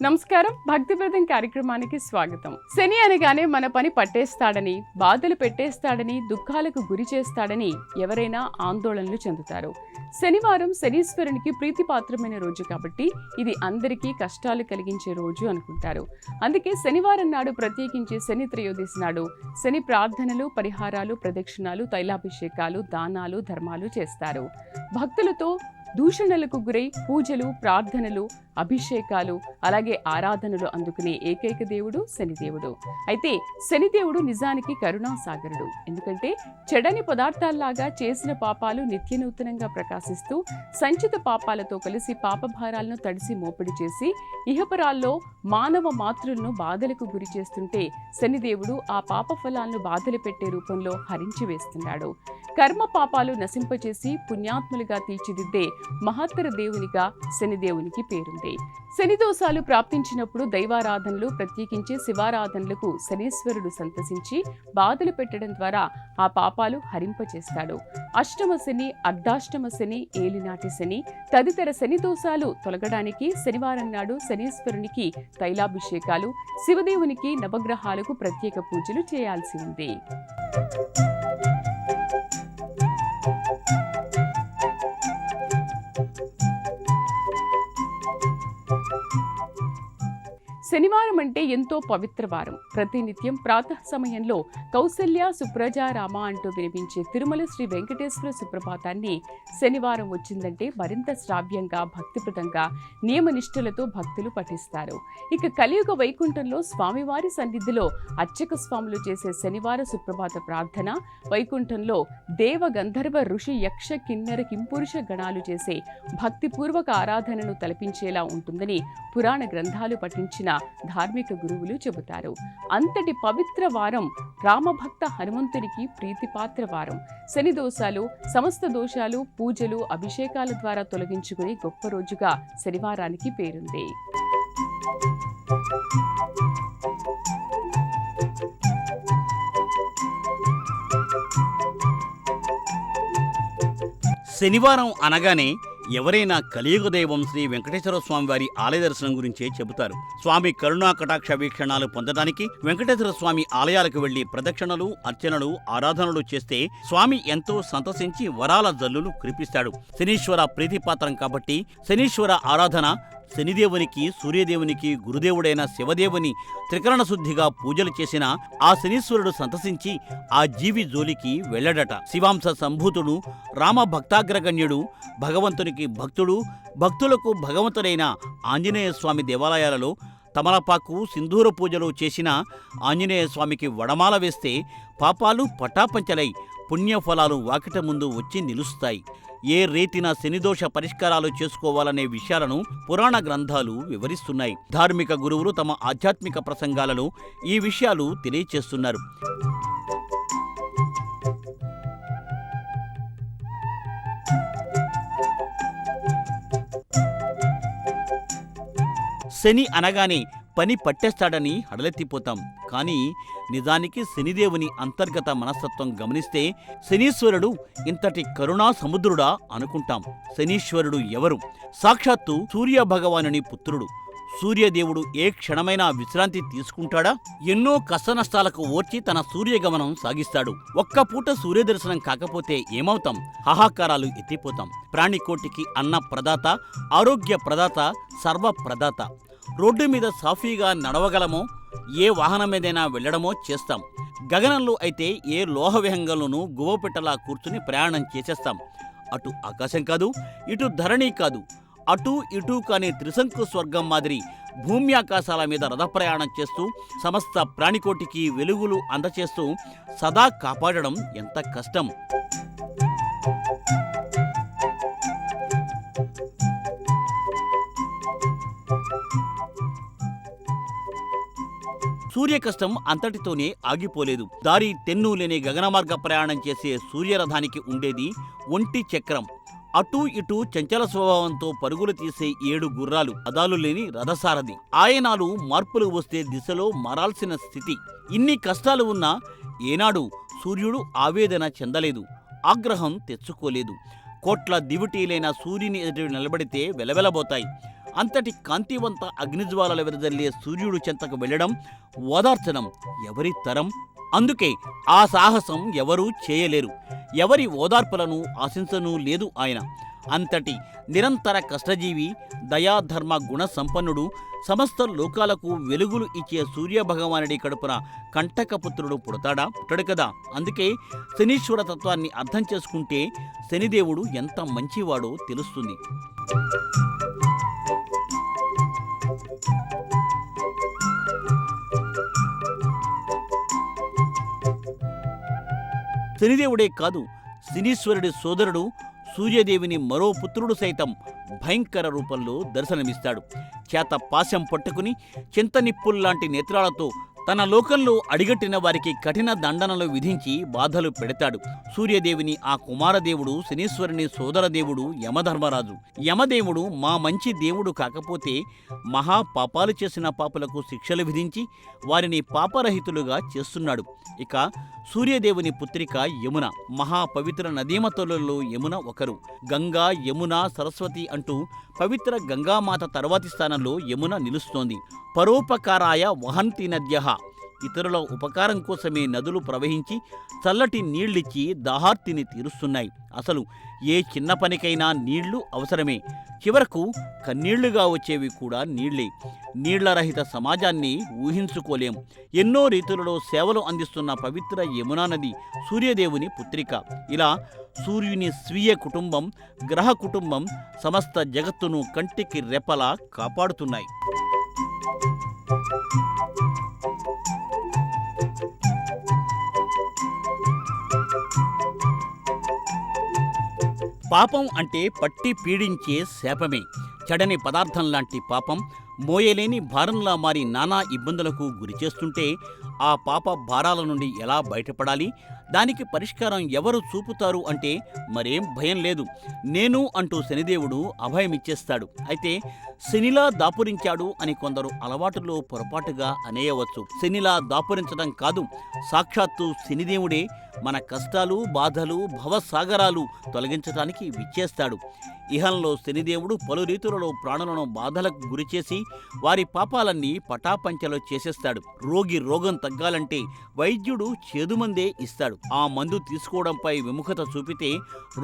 నమస్కారం. భక్తిప్రదం కార్యక్రమానికి స్వాగతం. శని అనగానే మన పని పట్టేస్తాడని, బాధలు పెట్టేస్తాడని, దుఃఖాలకు గురి చేస్తాడని ఎవరైనా ఆందోళనలు చెందుతారు. శనివారం శనీశ్వరునికి ప్రీతిపాత్రమైన రోజు కాబట్టి ఇది అందరికీ కష్టాలు కలిగించే రోజు అనుకుంటారు. అందుకే శనివారం నాడు ప్రత్యేకించి శని త్రయోదశి నాడు శని ప్రార్థనలు, పరిహారాలు, ప్రదక్షిణాలు, తైలాభిషేకాలు, దానాలు, ధర్మాలు చేస్తారు. భక్తులతో దూషణలకు గురై పూజలు, ప్రార్థనలు, అభిషేకాలు, అలాగే ఆరాధనలు అందుకునే ఏకైక దేవుడు శనిదేవుడు. అయితే శనిదేవుడు నిజానికి కరుణాసాగరుడు. ఎందుకంటే చెడని పదార్థాల్లాగా చేసిన పాపాలు నిత్యనూతనంగా ప్రకాశిస్తూ సంచిత పాపాలతో కలిసి పాపభారాలను తడిసి మోపిడి చేసి ఇహపరాల్లో మానవ మాతృలను బాధలకు గురి చేస్తుంటే శనిదేవుడు ఆ పాప ఫలాలను బాధలు పెట్టే రూపంలో హరించి వేస్తున్నాడు. కర్మ పాపాలు నశింపచేసి పుణ్యాత్ములుగా తీర్చిదిద్దే మహత్తర దేవునిగా శనిదేవునికి పేరుంది. శని దోషాలు ప్రాప్తించినప్పుడు దైవారాధనలు, ప్రత్యేకించి శివారాధనలకు శనీశ్వరుడు సంతసించి బాధలు పెట్టడం ద్వారా ఆ పాపాలు హరింపచేస్తాడు. అష్టమ శని, అర్ధాష్టమ శని, ఏలినాటి శని తదితర శని దోషాలు తొలగడానికి శనివారం నాడు శనీశ్వరునికి తైలాభిషేకాలు, శివదేవునికి నవగ్రహాలకు ప్రత్యేక పూజలు చేయాల్సి ఉంది. శనివారం అంటే ఎంతో పవిత్ర వారం. ప్రతినిత్యం ప్రాతః సమయంలో కౌసల్య సుప్రజ రామ అంటూ వినిపించే తిరుమల శ్రీ వెంకటేశ్వర సుప్రభాతాన్ని శనివారం వచ్చిందంటే మరింత శ్రావ్యంగా, భక్తిప్రదంగా, నియమనిష్ఠులతో భక్తులు పఠిస్తారు. ఇక కలియుగ వైకుంఠంలో స్వామివారి సన్నిధిలో అర్చక స్వాములు చేసే శనివార సుప్రభాత ప్రార్థన, వైకుంఠంలో దేవ గంధర్వ ఋషి యక్ష కిన్నెర కింపురుష గణాలు చేసే భక్తిపూర్వక ఆరాధనను తలపించేలా ఉంటుందని పురాణ గ్రంథాలు పఠించిన ధార్మిక గురువులు చెబుతారు. అంతటి పవిత్ర వారం రామభక్త హనుమంతునికి ప్రీతిపాత్ర వారం. శని దోషాలు, సమస్త దోషాలు, పూజలు, అభిషేకాల ద్వారా తొలగించుకునే గొప్ప రోజుగా శనివారానికి పేరుంది. శనివారం అనగానే ఎవరైనా కలియుగ దైవం శ్రీ వెంకటేశ్వర స్వామి వారి ఆలయ దర్శనం గురించే చెబుతారు. స్వామి కరుణా కటాక్ష వీక్షణాలు పొందడానికి వెంకటేశ్వర స్వామి ఆలయాలకు వెళ్లి ప్రదక్షిణలు, అర్చనలు, ఆరాధనలు చేస్తే స్వామి ఎంతో సంతసించి వరాల జల్లులు కురిపిస్తాడు. శనీశ్వర ప్రీతిపాత్రం కాబట్టి శనీశ్వర ఆరాధన శనిదేవునికి, సూర్యదేవునికి, గురుదేవుడైన శివదేవుని త్రికరణ శుద్ధిగా పూజలు చేసిన ఆ శనీశ్వరుడు సంతసించి ఆ జీవి జోలికి వెళ్ళడట. శివాంశ సంభూతుడు, రామ భక్తాగ్రగణ్యుడు, భగవంతునికి భక్తుడు, భక్తులకు భగవంతుడైన ఆంజనేయ స్వామి దేవాలయాలలో తమలపాకు, సింధూర పూజలు చేసిన ఆంజనేయ స్వామికి వడమాల వేస్తే పాపాలు పటాపంచలై పుణ్యఫలాలు వాకిట ముందు వచ్చి నిలుస్తాయి. ఏ రీతిన శనిదోష పరిష్కారాలు చేసుకోవాలనే విషయాలను పురాణ గ్రంథాలు వివరిస్తున్నాయి. ధార్మిక గురువులు తమ ఆధ్యాత్మిక ప్రసంగాలలో ఈ విషయాలు తెలియచేస్తున్నారు. శని అనగానే పని పట్టేస్తాడని హడలెత్తిపోతాం. కానీ నిజానికి శనిదేవుని అంతర్గత మనస్తత్వం గమనిస్తే శనీశ్వరుడు ఇంతటి కరుణా సముద్రుడా అనుకుంటాం. శనీశ్వరుడు ఎవరు? సాక్షాత్తు సూర్య భగవానుని పుత్రుడు. సూర్యదేవుడు ఏ క్షణమైనా విశ్రాంతి తీసుకుంటాడా? ఎన్నో కష్టనష్టాలకు ఓర్చి తన సూర్యగమనం సాగిస్తాడు. ఒక్క పూట సూర్యదర్శనం కాకపోతే ఏమవుతాం? హాహాకారాలు ఎత్తిపోతాం. ప్రాణికోటికి అన్న ప్రదాత, ఆరోగ్య ప్రదాత, సర్వ ప్రదాత. రోడ్డు మీద సాఫీగా నడవగలమో, ఏ వాహనం మీదైనా వెళ్లడమో చేస్తాం. గగనంలో అయితే ఏ లోహ విహంగంలోనూ గువ్వపెట్టలా కూర్చుని ప్రయాణం చేసేస్తాం. అటు ఆకాశం కాదు, ఇటు ధరణి కాదు, అటు ఇటు కాని త్రిశంకు స్వర్గం మాదిరి భూమి ఆకాశాల మీద రథప్రయాణం చేస్తూ సమస్త ప్రాణికోటికి వెలుగులు అందచేస్తూ సదా కాపాడడం ఎంత కష్టం. సూర్య కష్టం అంతటితోనే ఆగిపోలేదు. దారి తెన్ను లేని గగనమార్గ ప్రయాణం చేసే సూర్యరథానికి ఉండేది ఒంటి చక్రం. అటూ ఇటూ చంచల స్వభావంతో పరుగులు తీసే 7 గుర్రాలు, అదాలు లేని రథసారథి. ఆయనాలు మార్పులు వస్తే దిశలో మారాల్సిన స్థితి. ఇన్ని కష్టాలు ఉన్నా ఏనాడు సూర్యుడు ఆవేదన చెందలేదు, ఆగ్రహం తెచ్చుకోలేదు. కోట్ల దివిటీలైన సూర్యుని ఎదుట నిలబడితే వెలవెలబోతాయి. అంతటి కాంతివంత అగ్నిజ్వాలలు వెదజల్లే సూర్యుడు చెంతకు వెళ్ళడం, ఓదార్చడం ఎవరి తరం? అందుకే ఆ సాహసం ఎవరూ చేయలేరు. ఎవరి ఓదార్పులను ఆశించనూ లేదు ఆయన. అంతటి నిరంతర కష్టజీవి, దయాధర్మ గుణ సంపన్నుడు, సమస్త లోకాలకు వెలుగులు ఇచ్చే సూర్యభగవానుడి కడుపున కంటకపుత్రుడు పుడతాడు కదా. అందుకే శనీశ్వర తత్వాన్ని అర్థం చేసుకుంటే శనిదేవుడు ఎంత మంచివాడో తెలుస్తుంది. శనిదేవుడే కాదు, శనీశ్వరుడి సోదరుడు సూర్యదేవిని మరో పుత్రుడు సైతం భయంకర రూపంలో దర్శనమిస్తాడు. చేత పాశం పట్టుకుని చింతనిప్పుల్లాంటి నేత్రాలతో తన లోకంలో అడిగట్టిన వారికి కఠిన దండనలు విధించి బాధలు పెడతాడు. సూర్యదేవిని ఆ కుమారదేవుడు, శనీశ్వరుని సోదరదేవుడు యమధర్మరాజు. యమదేవుడు మా మంచి దేవుడు కాకపోతే మహా పాపాలు చేసిన పాపులకు శిక్షలు విధించి వారిని పాపరహితులుగా చేస్తున్నాడు. ఇక సూర్యదేవుని పుత్రిక యమున, మహాపవిత్ర నదీమతులలో యమున ఒకరు. గంగా, యమున, సరస్వతి అంటూ పవిత్ర గంగామాత తర్వాతి స్థానంలో యమున నిలుస్తోంది. పరోపకారాయ వహంతి నద్యః, ఇతరుల ఉపకారం కోసమే నదులు ప్రవహించి చల్లటి నీళ్ళిచ్చి దాహార్తిని తీరుస్తున్నాయి. అసలు ఏ చిన్న పనికైనా నీళ్లు అవసరమే. చివరకు కన్నీళ్లుగా వచ్చేవి కూడా నీళ్లే. నీళ్లరహిత సమాజాన్ని ఊహించుకోలేం. ఎన్నో రీతులలో సేవలు అందిస్తున్న పవిత్ర యమునా నది సూర్యదేవుని పుత్రిక. ఇలా సూర్యుని స్వీయ కుటుంబం, గ్రహ కుటుంబం సమస్త జగత్తును కంటికి రెప్పలా కాపాడుతున్నాయి. పాపం అంటే పట్టి పీడించే శాపమే. చెడని పదార్థం లాంటి పాపం మోయలేని భారంలా మారి నానా ఇబ్బందులకు గురిచేస్తుంటే ఆ పాప భారాల నుండి ఎలా బయటపడాలి? దానికి పరిష్కారం ఎవరు చూపుతారు అంటే మరేం భయం లేదు, నేను అంటూ శనిదేవుడు అభయమిచ్చేస్తాడు. అయితే శనిలా దాపురించాడు అని కొందరు అలవాటులో పొరపాటుగా అనేయవచ్చు. శనిలా దాపురించడం కాదు, సాక్షాత్తు శనిదేవుడే మన కష్టాలు, బాధలు, భవసాగరాలు తొలగించడానికి విచ్చేస్తాడు. ఇహంలో శనిదేవుడు పలు రీతులలో ప్రాణులను బాధలకు గురిచేసి వారి పాపాలన్నీ పటాపంచలో చేసేస్తాడు. రోగి రోగం తగ్గాలంటే వైద్యుడు చేదుమందే ఇస్తాడు. ఆ మందు తీసుకోవడంపై విముఖత చూపితే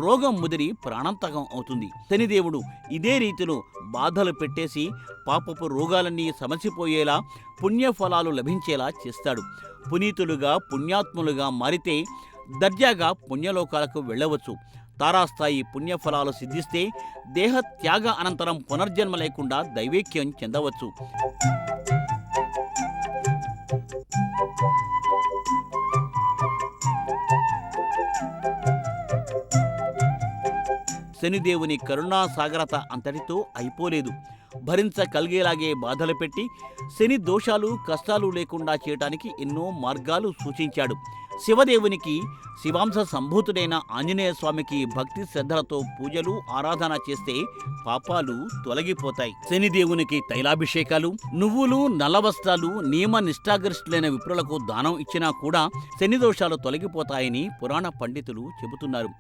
రోగం ముదిరి ప్రాణాంతకం అవుతుంది. శనిదేవుడు ఇదే రీతిలో బాధలు పెట్టేసి పాపపు రోగాలన్నీ సమసిపోయేలా, పుణ్యఫలాలు లభించేలా చేస్తాడు. పునీతులుగా, పుణ్యాత్ములుగా మారితే దర్జాగా పుణ్యలోకాలకు వెళ్ళవచ్చు. తారాస్థాయి పుణ్యఫలాలు సిద్ధిస్తే దేహత్యాగ అనంతరం పునర్జన్మ లేకుండా దైవేక్యం చెందవచ్చు. శనిదేవుని కరుణాసాగరత అంతటితో అయిపోలేదు. భరించగలిగేలాగే బాధలు పెట్టి శని దోషాలు, కష్టాలు లేకుండా చేయటానికి ఎన్నో మార్గాలు సూచించాడు. శివదేవునికి, శివాంశ సంభూతుడైన ఆంజనేయ స్వామికి భక్తి శ్రద్ధలతో పూజలు, ఆరాధన చేస్తే పాపాలు తొలగిపోతాయి. శనిదేవునికి తైలాభిషేకాలు, నువ్వులు, నల్ల వస్త్రాలు, నియమ నిష్ఠాగరిష్ఠులైన విప్రులకు దానం ఇచ్చినా కూడా శని దోషాలు తొలగిపోతాయని పురాణ పండితులు చెబుతున్నారు.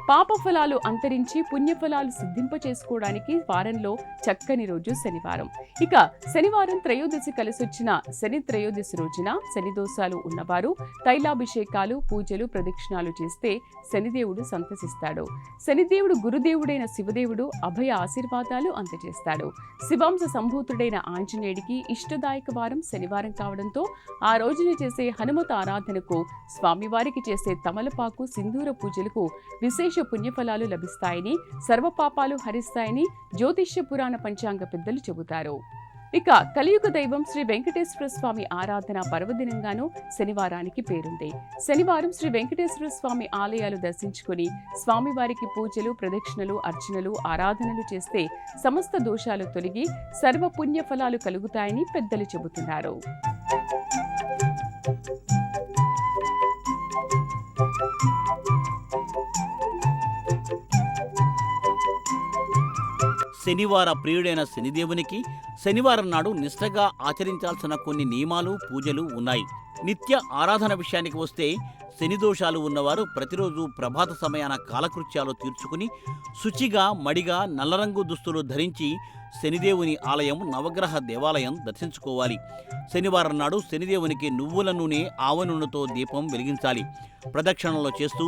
పాపఫలాలు అంతరించి పుణ్యఫలాలు సిద్ధింపచేసుకోవడానికి వారంలో చక్కని రోజు శనివారం. ఇక శనివారం త్రయోదశి కలిసొచ్చిన శని త్రయోదశి రోజున శని దోషాలు ఉన్నవారు తైలాభిషేకాలు, పూజలు, ప్రదక్షిణాలు చేస్తే శనిదేవుడు సంతసిస్తాడు. శనిదేవుడు గురుదేవుడైన శివదేవుడు అభయ ఆశీర్వాదాలు అందజేస్తాడు. శివాంశ సంభూతుడైన ఆంజనేయుడికి ఇష్టదాయక వారం శనివారం కావడంతో ఆ రోజున చేసే హనుమత ఆరాధనకు, స్వామివారికి చేసే తమలపాకు, సింధూర పూజలకు విశేష పుణ్యఫలాలు లభిస్తాయని, సర్వపాపాలు హరిస్తాయని జ్యోతిష్య పురాణ పంచాంగ పెద్దలు చెబుతారు. ఇక కలియుగ దైవం శ్రీ వెంకటేశ్వర స్వామి ఆరాధన పర్వదినంగానూ శనివారానికి పేరుంది. శనివారం శ్రీ వెంకటేశ్వర స్వామి ఆలయాలు దర్శించుకుని స్వామివారికి పూజలు, ప్రదక్షిణలు, అర్చనలు, ఆరాధనలు చేస్తే సమస్త దోషాలు తొలగి సర్వ పుణ్యఫలాలు కలుగుతాయని పెద్దలు చెబుతున్నారు. శనివార ప్రియుడైన శనిదేవునికి శనివారం నాడు నిష్ఠగా ఆచరించాల్సిన కొన్ని నియమాలు, పూజలు ఉన్నాయి. నిత్య ఆరాధన విషయానికి వస్తే శని దోషాలు ఉన్నవారు ప్రతిరోజు ప్రభాత సమయాన కాలకృత్యాలు తీర్చుకుని శుచిగా మడిగా నల్లరంగు దుస్తులు ధరించి శనిదేవుని ఆలయం నవగ్రహ దేవాలయం దర్శించుకోవాలి. శనివారం నాడు శనిదేవునికి నువ్వుల నూనె ఆవ నూనెతో దీపం వెలిగించాలి. ప్రదక్షిణలో చేస్తూ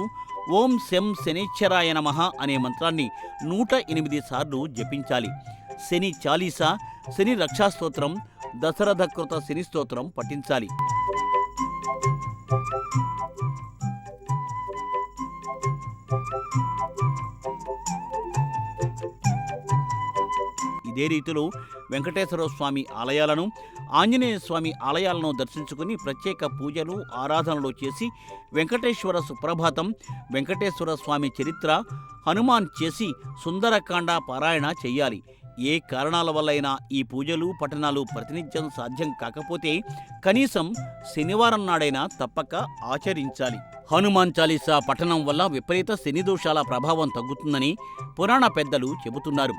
ఓం శం శనిశ్చరాయ నమః అనే మంత్రాన్ని 108 సార్లు జపించాలి. శని చాలీసా, శని రక్షాస్తోత్రం, దశరథకృత శని స్తోత్రం పఠించాలి. ఇదే రీతిలో వెంకటేశ్వర స్వామి ఆలయాలను, ఆంజనేయ స్వామి ఆలయాలను దర్శించుకుని ప్రత్యేక పూజలు ఆరాధనలు చేసి వెంకటేశ్వర సుప్రభాతం, వెంకటేశ్వర స్వామి చరిత్ర, హనుమాన్ చేసి సుందరకాండ పారాయణ చెయ్యాలి. ఏ కారణాల వల్లైనా ఈ పూజలు పఠనాలు ప్రతినిత్యం సాధ్యం కాకపోతే కనీసం శనివారం నాడైనా తప్పక ఆచరించాలి. హనుమాన్ చాలీసా పఠనం వల్ల విపరీత శని దోషాల ప్రభావం తగ్గుతుందని పురాణ పెద్దలు చెబుతున్నారు.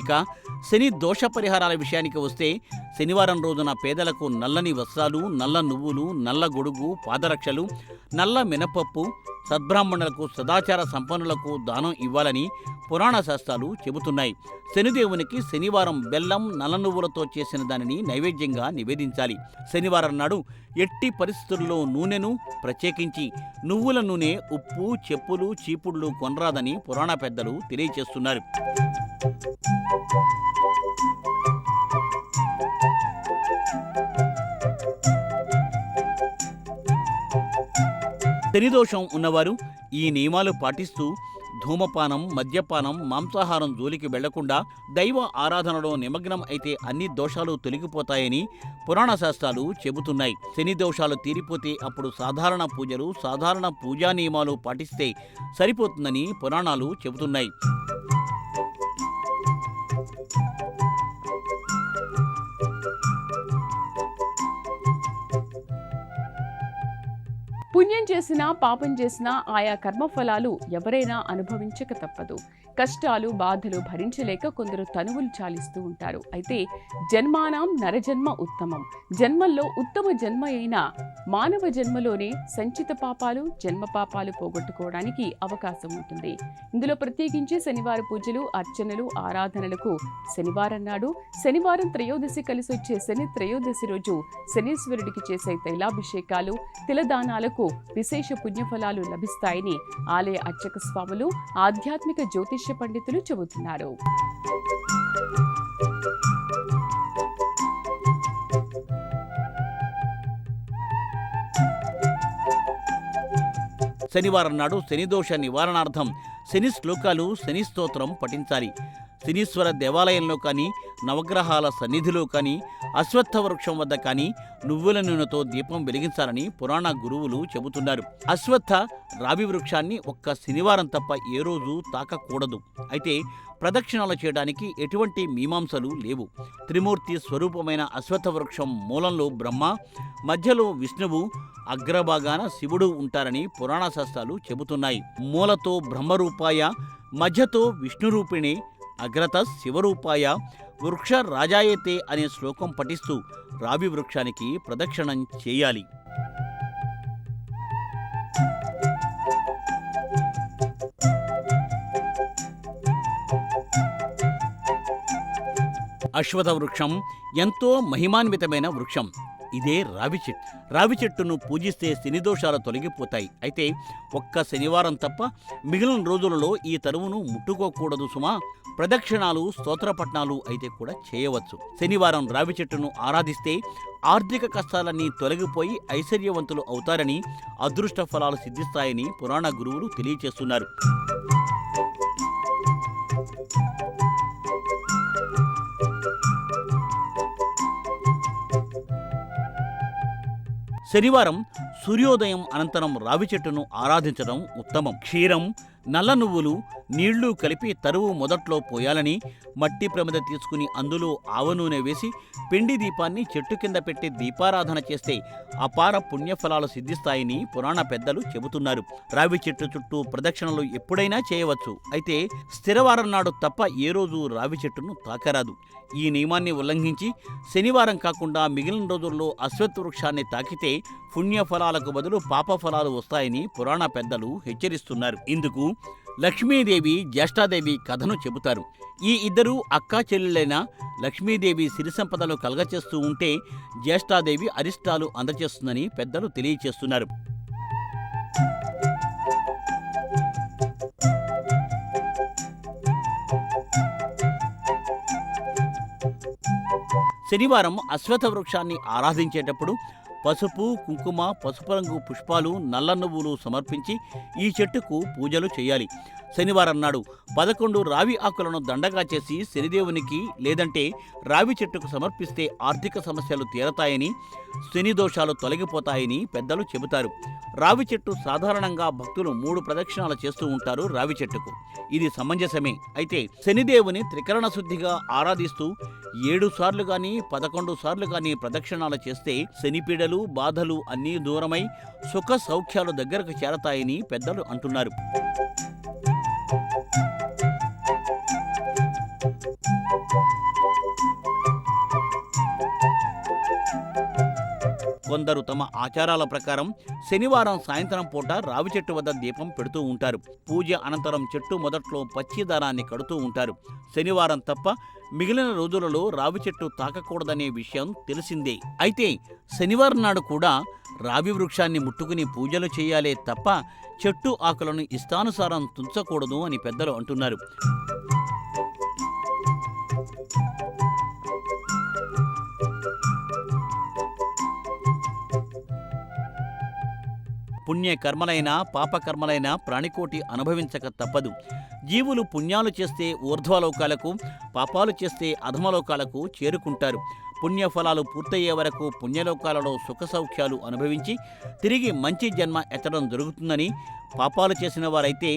ఇక శని దోష పరిహారాల విషయానికి వస్తే శనివారం రోజున పేదలకు నల్లని వస్త్రాలు, నల్ల నువ్వులు, నల్ల గొడుగు, పాదరక్షలు, నల్ల మినపప్పు, సద్బ్రాహ్మణులకు, సదాచార సంపన్నులకు దానం ఇవ్వాలని పురాణ శాస్త్రాలు చెబుతున్నాయి. శనిదేవునికి శనివారం బెల్లం, నల్ల నువ్వులతో చేసిన దానిని నైవేద్యంగా నివేదించాలి. శనివారం నాడు ఎట్టి పరిస్థితుల్లో నూనెను, ప్రత్యేకించి నువ్వుల నూనె, ఉప్పు, చెప్పులు, చీపుళ్ళు కొనరాదని పురాణ పెద్దలు తెలియచేస్తున్నారు. శనిదోషం ఉన్నవారు ఈ నియమాలు పాటిస్తూ ధూమపానం, మద్యపానం, మాంసాహారం జోలికి వెళ్లకుండా దైవ ఆరాధనలో నిమగ్నం అయితే అన్ని దోషాలు తొలగిపోతాయని పురాణ శాస్త్రాలు చెబుతున్నాయి. శని దోషాలు తీరిపోతే అప్పుడు సాధారణ పూజలు, సాధారణ పూజా నియమాలు పాటిస్తే సరిపోతుందని పురాణాలు చెబుతున్నాయి. పుణ్యం చేసినా పాపం చేసినా ఆయా కర్మఫలాలు ఎవరైనా అనుభవించక తప్పదు. కష్టాలు, బాధలు భరించలేక కొందరు తనువులు చాలిస్తూ ఉంటారు. అయితే జన్మానాం నరజన్మ ఉత్తమం. జన్మల్లో ఉత్తమ జన్మ అయిన మానవ జన్మలోనే సంచిత పాపాలు, జన్మ పాపాలు పోగొట్టుకోవడానికి అవకాశం ఉంటుంది. ఇందులో ప్రత్యేకించి శనివార పూజలు, అర్చనలు, ఆరాధనలకు శనివారం నాడు, శనివారం త్రయోదశి కలిసి వచ్చే శని త్రయోదశి రోజు శనీశ్వరుడికి చేసే తైలాభిషేకాలు, తిలదానాలకు విశేష పుణ్యఫలాలు లభిస్తాయని ఆలయ అర్చక స్వాములు, ఆధ్యాత్మిక జ్యోతిష పండితులు చెబుతున్నారు. శనివారం నాడు శనిదోష నివారణార్థం శని శ్లోకాలు, శని స్తోత్రం పఠించాలి. శనీశ్వర దేవాలయంలో కానీ, నవగ్రహాల సన్నిధిలో కానీ, అశ్వత్థ వృక్షం వద్ద కానీ నువ్వుల నూనెతో దీపం వెలిగించాలని పురాణ గురువులు చెబుతున్నారు. అశ్వత్థ రావి వృక్షాన్ని ఒక్క శనివారం తప్ప ఏ రోజు తాకకూడదు. అయితే ప్రదక్షిణాలు చేయడానికి ఎటువంటి మీమాంసలు లేవు. త్రిమూర్తి స్వరూపమైన అశ్వత్థ వృక్షం మూలంలో బ్రహ్మ, మధ్యలో విష్ణువు, అగ్రభాగాన శివుడు ఉంటారని పురాణ శాస్త్రాలు చెబుతున్నాయి. మూలతో బ్రహ్మరూపాయ, మధ్యతో విష్ణురూపిణి, అగ్రత శివరూపాయ, వృక్ష రాజాయతే అనే శ్లోకం పఠిస్తూ రావి వృక్షానికి ప్రదక్షిణం చేయాలి. అశ్వత్థ వృక్షం ఎంతో మహిమాన్వితమైన వృక్షం. ఇదే రావి చెట్టు. రావి చెట్టును పూజిస్తే శనిదోషాలు తొలగిపోతాయి. అయితే ఒక్క శనివారం తప్ప మిగిలిన రోజులలో ఈ తరువును ముట్టుకోకూడదు సుమా. ప్రదక్షిణాలు, స్తోత్రపట్నాలు అయితే కూడా చేయవచ్చు. శనివారం రావి చెట్టును ఆరాధిస్తే ఆర్థిక కష్టాలన్నీ తొలగిపోయి ఐశ్వర్యవంతులు అవుతారని, అదృష్ట ఫలాలు సిద్ధిస్తాయని పురాణ గురువులు తెలియచేస్తున్నారు. శనివారం సూర్యోదయం అనంతరం రావి చెట్టును ఆరాధించడం ఉత్తమం. క్షీరం, నల్ల నువ్వులు నీళ్లు కలిపి తరువు మొదట్లో పోయాలని, మట్టి ప్రమిద తీసుకుని అందులో ఆవ నూనె వేసి పిండి దీపాన్ని చెట్టు కింద పెట్టి దీపారాధన చేస్తే అపార పుణ్యఫలాలు సిద్ధిస్తాయని పురాణ పెద్దలు చెబుతున్నారు. రావి చెట్టు చుట్టూ ప్రదక్షిణలు ఎప్పుడైనా చేయవచ్చు. అయితే స్థిరవారం నాడు తప్ప ఏ రోజు రావి చెట్టును తాకరాదు. ఈ నియమాన్ని ఉల్లంఘించి శనివారం కాకుండా మిగిలిన రోజుల్లో అశ్వత్థ వృక్షాన్ని తాకితే పుణ్యఫలాలకు బదులు పాపఫలాలు వస్తాయని పురాణ పెద్దలు హెచ్చరిస్తున్నారు. ఇందుకు లక్ష్మీదేవి, జ్యేష్ఠాదేవి కథను చెబుతారు. ఈ ఇద్దరూ అక్కా చెల్లెలైన లక్ష్మీదేవి సిరి సంపదలు కలగచేస్తూ ఉంటే జ్యేష్ఠాదేవి అరిష్టాలు అందచేస్తుందని పెద్దలు తెలియచేస్తున్నారు. శనివారం అశ్వత్థ వృక్షాన్ని ఆరాధించేటప్పుడు పసుపు, కుంకుమ, పసుపు రంగు పుష్పాలు, నల్ల నువ్వులు సమర్పించి ఈ చెట్టుకు పూజలు చేయాలి. శనివారం నాడు 11 రావి ఆకులను దండగా చేసి శనిదేవునికి లేదంటే రావి చెట్టుకు సమర్పిస్తే ఆర్థిక సమస్యలు తీరతాయని, శని దోషాలు తొలగిపోతాయని పెద్దలు చెబుతారు. రావి చెట్టు సాధారణంగా భక్తులు 3 ప్రదక్షిణాలు చేస్తూ ఉంటారు. రావి చెట్టుకు ఇది సమంజసమే. అయితే శనిదేవుని త్రికరణ శుద్ధిగా ఆరాధిస్తూ 7 సార్లు గాని 11 సార్లు గాని ప్రదక్షిణాలు చేస్తే శనిపీడలు, బాధలు అన్నీ దూరమై సుఖ సౌఖ్యాలు దగ్గరకు చేరతాయని పెద్దలు అంటున్నారు. కొందరు తమ ఆచారాల ప్రకారం శనివారం సాయంత్రం పూట రావి చెట్టు వద్ద దీపం పెడుతూ ఉంటారు. పూజ అనంతరం చెట్టు మొదట్లో పచ్చి దారాన్ని కడుతూ ఉంటారు. శనివారం తప్ప మిగిలిన రోజులలో రావి చెట్టు తాకకూడదనే విషయం తెలిసిందే. అయితే శనివారం నాడు కూడా రావి వృక్షాన్ని ముట్టుకుని పూజలు చేయాలే తప్ప చెట్టు ఆకులను ఇష్టానుసారం తుంచకూడదు అని పెద్దలు అంటున్నారు. పుణ్యకర్మలైనా పాపకర్మలైనా ప్రాణికోటి అనుభవించక తప్పదు. జీవులు పుణ్యాలు చేస్తే ఊర్ధ్వలోకాలకు, పాపాలు చేస్తే అధమలోకాలకు చేరుకుంటారు. పుణ్యఫలాలు పూర్తయ్యే వరకు పుణ్యలోకాలలో సుఖ సౌఖ్యాలు అనుభవించి తిరిగి మంచి జన్మ ఎత్తడం జరుగుతుందని, పాపాలు చేసిన వారైతే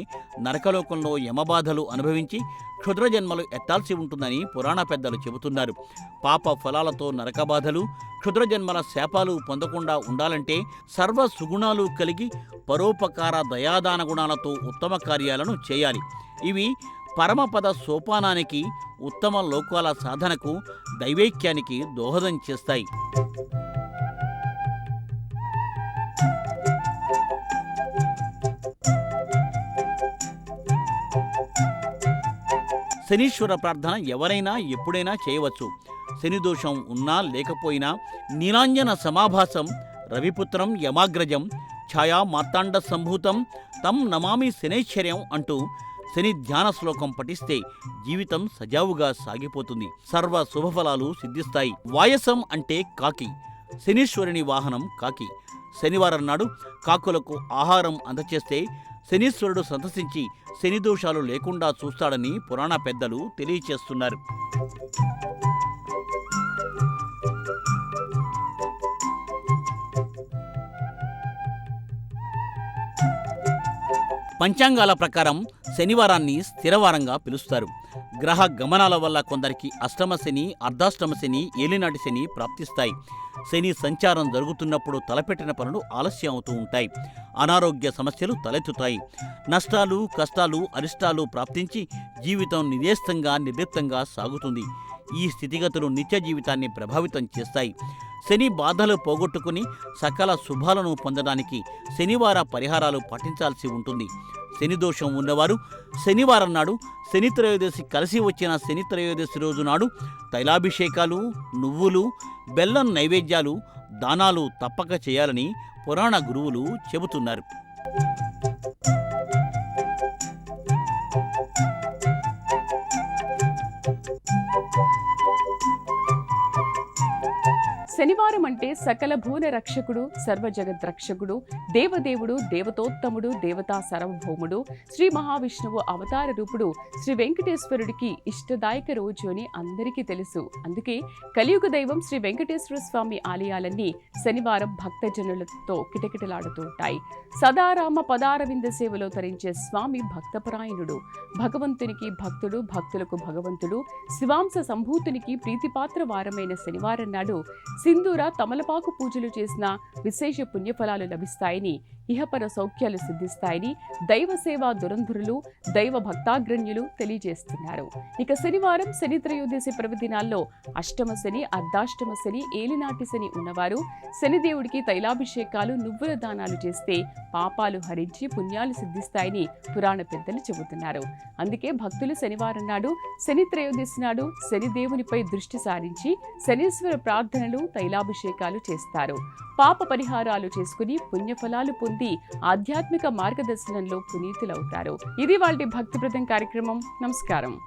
నరకలోకంలో యమబాధలు అనుభవించి క్షుద్ర జన్మలు ఎత్తాల్సి ఉంటుందని పురాణ పెద్దలు చెబుతున్నారు. పాప ఫలాలతో నరకబాధలు, క్షుద్ర జన్మల శాపాలు పొందకుండా ఉండాలంటే సర్వ సుగుణాలు కలిగి పరోపకార దయాదాన గుణాలతో ఉత్తమ కార్యాలను చేయాలి. ఇవి పరమపద సోపానానికి, ఉత్తమ లోకాల సాధనకు, దైవైక్యానికి దోహదం చేస్తాయి. శనీశ్వర ప్రార్థన ఎవరైనా ఎప్పుడైనా చేయవచ్చు. శనిదోషం ఉన్నా లేకపోయినా నీలాంజన సమాభాసం రవిపుత్రం యమాగ్రజం ఛాయా మార్తాండ సంభూతం తం నమామి శనైశ్వర్యం అంటూ శని ధ్యాన శ్లోకం పఠిస్తే జీవితం సజావుగా సాగిపోతుంది. సర్వ శుభఫలాలు సిద్ధిస్తాయి. వాయసం అంటే కాకి. శనీశ్వరుని వాహనం కాకి. శనివారం నాడు కాకులకు ఆహారం అందచేస్తే శనీశ్వరుడు సంతసించి శనిదోషాలు లేకుండా చూస్తాడని పురాణ పెద్దలు తెలియచేస్తున్నారు. పంచాంగాల ప్రకారం శనివారాన్ని స్థిరవారంగా పిలుస్తారు. గ్రహ గమనాల వల్ల కొందరికి అష్టమ శని, అర్ధాష్టమ శని, ఏలినాటి శని ప్రాప్తిస్తాయి. శని సంచారం జరుగుతున్నప్పుడు తలపెట్టిన పనులు ఆలస్యం అవుతూ ఉంటాయి. అనారోగ్య సమస్యలు తలెత్తుతాయి. నష్టాలు, కష్టాలు, అరిష్టాలు ప్రాప్తించి జీవితం నిదేస్తంగా, నిర్లిప్తంగా సాగుతుంది. ఈ స్థితిగతులు నిత్య జీవితాన్ని ప్రభావితం చేస్తాయి. శని బాధలు పోగొట్టుకుని సకల శుభాలను పొందడానికి శనివార పరిహారాలు పాటించాల్సి ఉంటుంది. శని దోషం ఉన్నవారు శనివారం నాడు శని త్రయోదశి కలిసి వచ్చిన శని త్రయోదశి రోజు నాడు తైలాభిషేకాలు, నువ్వులు, బెల్లం నైవేద్యాలు, దానాలు తప్పక చేయాలని పురాణ గురువులు చెబుతున్నారు. శనివారం అంటే సకల భూన రక్షకుడు, సర్వజగత్ రక్షకుడు, దేవదేవుడు, దేవతోత్తముడు, దేవతా సార్వభౌముడు, శ్రీ మహావిష్ణువు అవతార రూపుడు శ్రీ వెంకటేశ్వరుడికి ఇష్టదాయక రోజు అని అందరికీ తెలుసు. అందుకే కలియుగ దైవం శ్రీ వెంకటేశ్వర స్వామి ఆలయాలన్నీ శనివారం భక్తజనులతో కిటకిటలాడుతూ ఉంటాయి. సదారామ పదారవింద సేవలో తరించే స్వామి భక్తపరాయణుడు, భగవంతునికి భక్తుడు, భక్తులకు భగవంతుడు, శివాంశ సంభూతునికి ప్రీతిపాత్ర వారమైన శనివారం నాడు సింధూర తమలపాకు పూజలు చేసిన విశేష పుణ్యఫలాలు లభిస్తాయని, ఇహపర సౌఖ్యాలు సిద్ధిస్తాయని దైవ సేవా దురంధరులు, దైవ భక్తాగ్రణ్యులు తెలియజేస్తున్నారు. ఇక శనివారం శని త్రయోదశి పర్వదినాల్లో అష్టమ శని, అర్ధాష్టమ శని, ఏలినాటి శని ఉన్నవారు శనిదేవుడికి తైలాభిషేకాలు, నువ్వుల దానాలు చేస్తే పాపాలు హరించి పుణ్యాలు సిద్ధిస్తాయని పురాణ పెద్దలు చెబుతున్నారు. అందుకే భక్తులు శనివారం నాడు, శని త్రయోదశి నాడు శనిదేవునిపై దృష్టి సారించి శనీశ్వర ప్రార్థనలు, తైలాభిషేకాలు చేస్తారు. పాప పరిహారాలు చేసుకుని పుణ్యఫలాలు పొంది ఆధ్యాత్మిక మార్గదర్శనంలో పునీతులవుతారు. ఇది వాళ్ళ భక్తిప్రదం కార్యక్రమం. నమస్కారం.